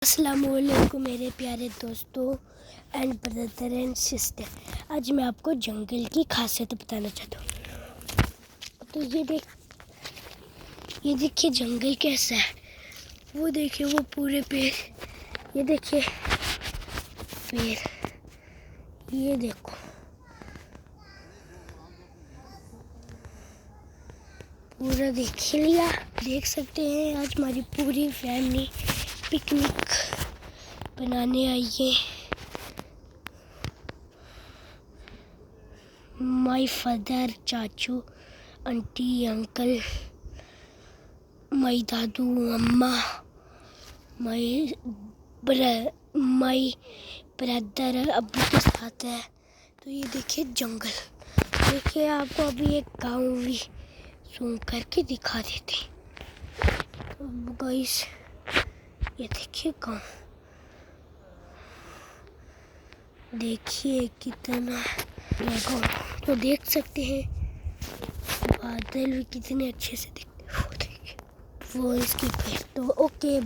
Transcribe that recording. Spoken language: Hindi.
अस्सलामुअलैकुम मेरे प्यारे दोस्तों एंड ब्रदर एंड सिस्टर। आज मैं आपको जंगल की खासियत बताना चाहता हूँ। तो ये देखिए जंगल कैसा है। वो देखिए वो पूरे पेड़, ये देखिए पेड़, ये देखो पूरा देख लिया। देख सकते हैं आज हमारी पूरी फैमिली पिकनिक बनाने आई है। माय फादर, चाचू, आंटी, अंकल, माय दादू, अम्मा, माय ब्रदर अब्बू के साथ है। तो ये देखिए जंगल, देखिए आपको अभी एक गांव भी सूम करके दिखा देते। अब गाइस ये देखिए गांव, देखिए कितना गांव, तो देख सकते हैं बादल भी कितने अच्छे से दिखते हैं। वो देखिए वो इसकी तो ओके।